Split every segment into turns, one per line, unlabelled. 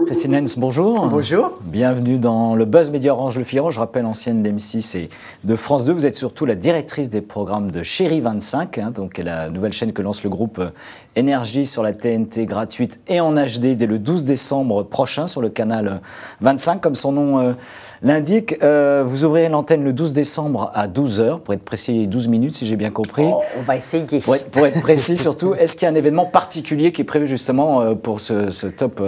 Christine Lenz, bonjour.
Bonjour.
Bienvenue dans le Buzz Média Orange Le Figaro. Je rappelle, ancienne d'M6 et de France 2. Vous êtes surtout la directrice des programmes de Chérie 25, donc la nouvelle chaîne que lance le groupe Énergie sur la TNT gratuite et en HD dès le 12 décembre prochain sur le canal 25, comme son nom l'indique. Vous ouvrez l'antenne le 12 décembre à 12h, pour être précis, 12 minutes si j'ai bien compris.
Oh, on va essayer.
Pour être précis surtout, est-ce qu'il y a un événement particulier qui est prévu justement pour ce top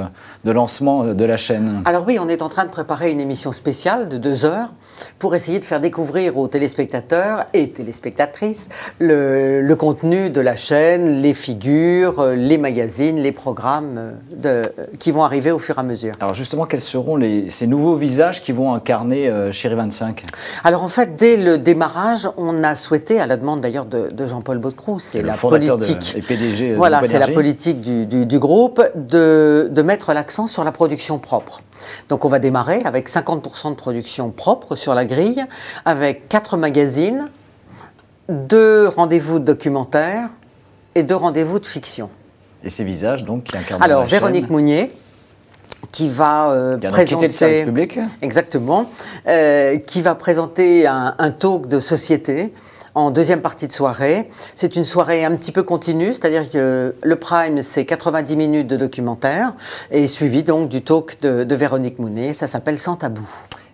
de lancement de la chaîne?
Alors oui, on est en train de préparer une émission spéciale de 2 heures pour essayer de faire découvrir aux téléspectateurs et téléspectatrices le contenu de la chaîne, les figures, les magazines, les programmes qui vont arriver au fur et à mesure.
Alors justement, quels seront ces nouveaux visages qui vont incarner Chérie 25?
Alors en fait, dès le démarrage, on a souhaité, à la demande d'ailleurs de Jean-Paul Baudecroux, c'est la politique
et PDG
voilà, c'est la politique du groupe, de mettre l'accent sur la production propre. Donc on va démarrer avec 50% de production propre sur la grille, avec 4 magazines, 2 rendez-vous de documentaires et 2 rendez-vous de fiction.
Et ces visages donc qui incarnent
Alors
la chaîne.
Véronique Mounier, qui va
qui a
présenter
quitté le service public.
Exactement, qui va présenter un talk de société en deuxième partie de soirée. C'est une soirée un petit peu continue, c'est-à-dire que le prime, c'est 90 minutes de documentaire, et suivi donc du talk de Véronique Mounier. Ça s'appelle Sans tabou.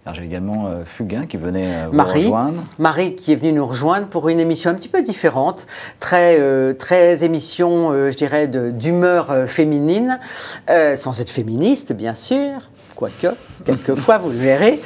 Alors j'ai également Fugain qui venait vous rejoindre.
Marie qui est venue nous rejoindre pour une émission un petit peu différente, très émission, je dirais, d'humeur féminine, sans être féministe bien sûr, quoique, quelquefois vous le verrez.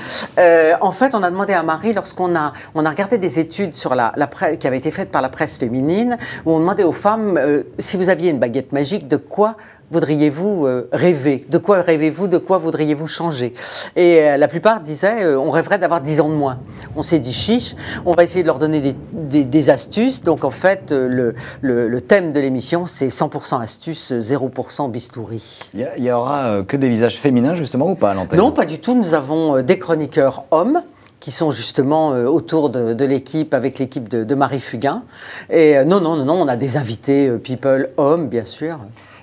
En fait, on a demandé à Marie, lorsqu'on a regardé des études sur la presse, qui avaient été faites par la presse féminine, où on demandait aux femmes, si vous aviez une baguette magique, de quoi voudriez-vous rêver? De quoi rêvez-vous? De quoi voudriez-vous changer? Et la plupart disaient, on rêverait d'avoir 10 ans de moins. On s'est dit, chiche, on va essayer de leur donner des astuces. Donc en fait, le thème de l'émission, c'est 100% astuces, 0% bistouri.
Il y aura que des visages féminins justement ou pas à l'antenne?
Non, pas du tout. Nous avons des chroniqueurs hommes qui sont justement autour de l'équipe, avec l'équipe de Marie Fugain. Et non, on a des invités people hommes, bien sûr.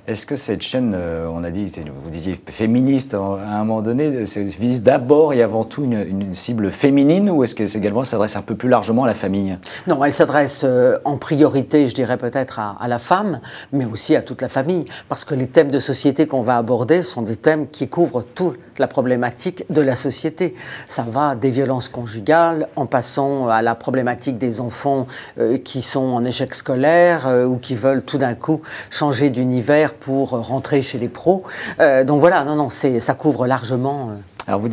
Est-ce que cette chaîne, on a dit, vous disiez féministe à un moment donné, vise d'abord et avant tout une cible féminine, ou est-ce que également s'adresse un peu plus largement à la famille? Non,
elle s'adresse en priorité, je dirais peut-être à la femme, mais aussi à toute la famille, parce que les thèmes de société qu'on va aborder sont des thèmes qui couvrent toute la problématique de la société. Ça va des violences conjugales, en passant à la problématique des enfants qui sont en échec scolaire ou qui veulent tout d'un coup changer d'univers pour rentrer chez les pros. Donc voilà, ça couvre largement.
Alors vous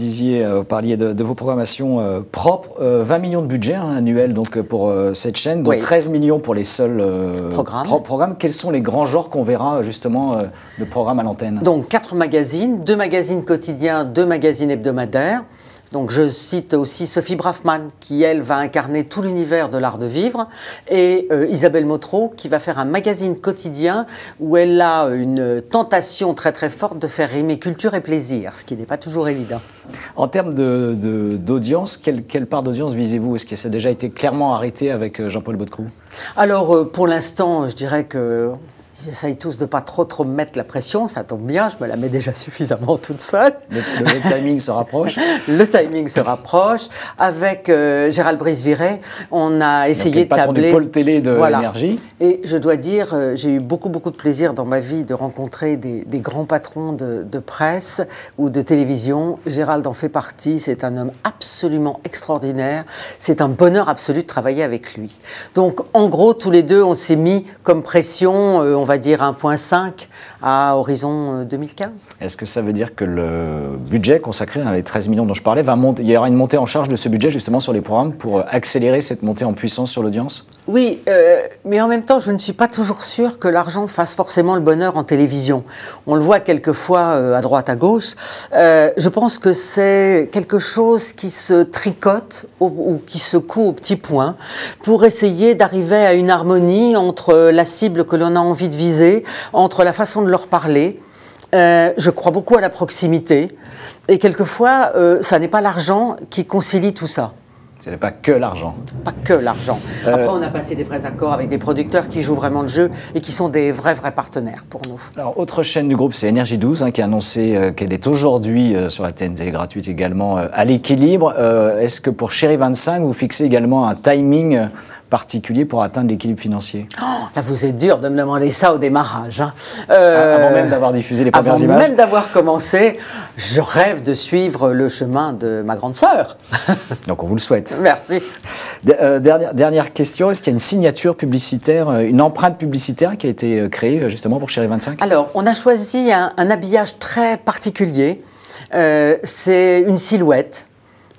parliez de vos programmations propres, 20 millions de budget annuel donc, pour cette chaîne, dont 13 millions pour les seuls programmes. Quels sont les grands genres qu'on verra justement de programmes à l'antenne?
Donc 4 magazines, 2 magazines quotidiens, 2 magazines hebdomadaires. Donc je cite aussi Sophie Braffman qui, elle, va incarner tout l'univers de l'art de vivre, et Isabelle Motro qui va faire un magazine quotidien où elle a une tentation très très forte de faire rimer culture et plaisir, ce qui n'est pas toujours évident.
En termes d'audience, quelle part d'audience visez-vous? Est-ce que ça a déjà été clairement arrêté avec Jean-Paul Baudecroux?
Alors pour l'instant, je dirais que ils essayent tous de ne pas trop me mettre la pression, ça tombe bien, je me la mets déjà suffisamment toute seule.
Le timing se rapproche.
Le timing se rapproche. Avec Gérald Brice-Viret, on a essayé de tabler...
le pôle télé de l'énergie.
Et je dois dire, j'ai eu beaucoup de plaisir dans ma vie de rencontrer des grands patrons de presse ou de télévision. Gérald en fait partie, c'est un homme absolument extraordinaire. C'est un bonheur absolu de travailler avec lui. Donc en gros, tous les deux, on s'est mis comme pression, on va dire 1,5 à horizon 2015.
Est-ce que ça veut dire que le budget consacré, les 13 millions dont je parlais, il y aura une montée en charge de ce budget justement sur les programmes pour accélérer cette montée en puissance sur l'audience?
Oui, mais en même temps, je ne suis pas toujours sûre que l'argent fasse forcément le bonheur en télévision. On le voit quelquefois à droite, à gauche. Je pense que c'est quelque chose qui se tricote ou qui se coud au petit point pour essayer d'arriver à une harmonie entre la cible que l'on a envie de viser, entre la façon de leur parler. Je crois beaucoup à la proximité et quelquefois, ça n'est pas l'argent qui concilie tout ça.
Ce n'est pas que l'argent.
Pas que l'argent. Après, on a passé des vrais accords avec des producteurs qui jouent vraiment le jeu et qui sont des vrais partenaires pour nous.
Alors, autre chaîne du groupe, c'est Énergie 12, qui a annoncé qu'elle est aujourd'hui sur la TNT gratuite également à l'équilibre. Est-ce que pour Chérie 25, vous fixez également un timing particulier pour atteindre l'équilibre financier?
Là, vous êtes dur de me demander ça au démarrage. Hein.
Avant même d'avoir diffusé les premières images.
Avant même d'avoir commencé, je rêve de suivre le chemin de ma grande sœur.
Donc on vous le souhaite.
Merci.
Dernière question, est-ce qu'il y a une signature publicitaire, une empreinte publicitaire qui a été créée justement pour Chérie 25?
Alors, on a choisi un habillage très particulier. C'est une silhouette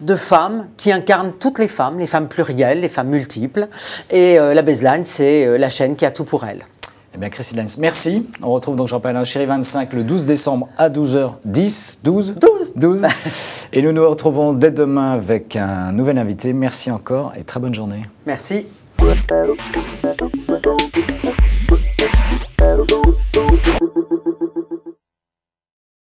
de femmes qui incarnent toutes les femmes plurielles, les femmes multiples. Et la baseline, c'est la chaîne qui a tout pour elle.
Eh bien, Christine Lenz, merci. On retrouve donc, je rappelle, un Chérie 25 le 12 décembre à 12h10. 12. Et nous nous retrouvons dès demain avec un nouvel invité. Merci encore et très bonne journée.
Merci.